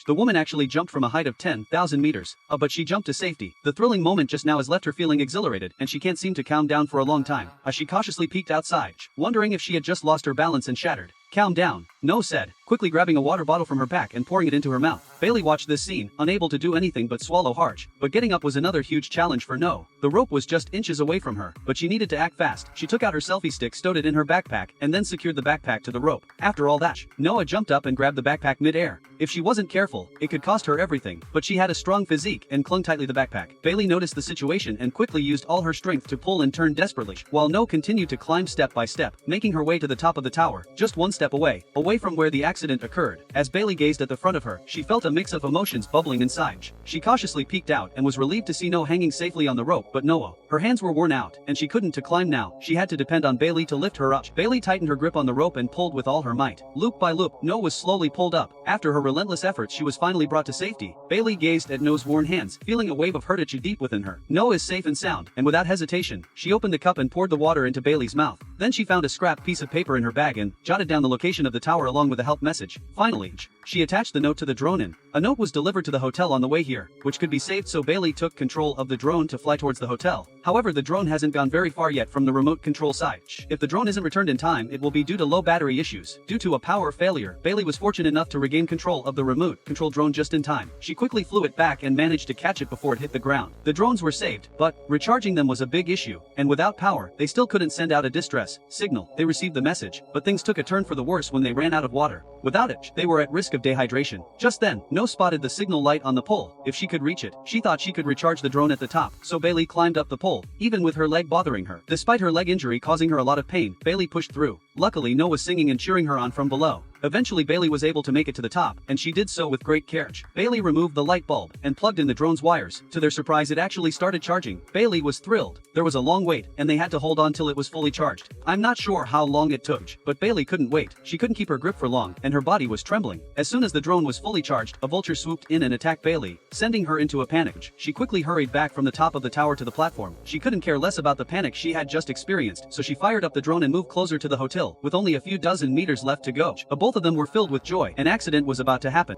The woman actually jumped from a height of 10,000 meters. But she jumped to safety. The thrilling moment just now has left her feeling exhilarated, and she can't seem to calm down for a long time. She cautiously peeked outside, wondering if she had just lost her balance and shattered. "Calm down," No said, quickly grabbing a water bottle from her pack and pouring it into her mouth. Bailey watched this scene, unable to do anything but swallow hard. But getting up was another huge challenge for No. The rope was just inches away from her, but she needed to act fast. She took out her selfie stick, stowed it in her backpack, and then secured the backpack to the rope. After all that, Noah jumped up and grabbed the backpack mid-air. If she wasn't careful, it could cost her everything, but she had a strong physique and clung tightly to the backpack. Bailey noticed the situation and quickly used all her strength to pull and turn desperately, while No continued to climb step by step, making her way to the top of the tower, just one step away from where the accident occurred. As Bailey gazed at the front of her, she felt a mix of emotions bubbling inside. She cautiously peeked out and was relieved to see No hanging safely on the rope, but Noah. Her hands were worn out, and she couldn't to climb now. She had to depend on Bailey to lift her up. Bailey tightened her grip on the rope and pulled with all her might. Loop by loop, No was slowly pulled up. After her relentless efforts, she was finally brought to safety. Bailey gazed at No's worn hands, feeling a wave of hurt itch deep within her. No is safe and sound, and without hesitation, she opened the cup and poured the water into Bailey's mouth. Then she found a scrap piece of paper in her bag and jotted down the location of the tower along with a help message. Finally, she attached the note to the drone and a note was delivered to the hotel on the way here, which could be saved, so Bailey took control of the drone to fly towards the hotel. However, the drone hasn't gone very far yet from the remote control side. If the drone isn't returned in time, it will be due to low battery issues. Due to a power failure, Bailey was fortunate enough to regain control of the remote control drone just in time. She quickly flew it back and managed to catch it before it hit the ground. The drones were saved, but recharging them was a big issue, and without power, they still couldn't send out a distress signal. They received the message, but things took a turn for the worse when they ran out of water. Without it, they were at risk of dehydration. Just then, No spotted the signal light on the pole. If she could reach it, she thought she could recharge the drone at the top, so Bailey climbed up the pole, even with her leg bothering her. Despite her leg injury causing her a lot of pain, Bailey pushed through. Luckily, No was singing and cheering her on from below. Eventually, Bailey was able to make it to the top, and she did so with great care. Bailey removed the light bulb and plugged in the drone's wires. To their surprise, it actually started charging. Bailey was thrilled. There was a long wait, and they had to hold on till it was fully charged. I'm not sure how long it took, but Bailey couldn't wait. She couldn't keep her grip for long, and her body was trembling. As soon as the drone was fully charged, a vulture swooped in and attacked Bailey, sending her into a panic. She quickly hurried back from the top of the tower to the platform. She couldn't care less about the panic she had just experienced, so she fired up the drone and moved closer to the hotel, with only a few dozen meters left to go. Both of them were filled with joy. An accident was about to happen.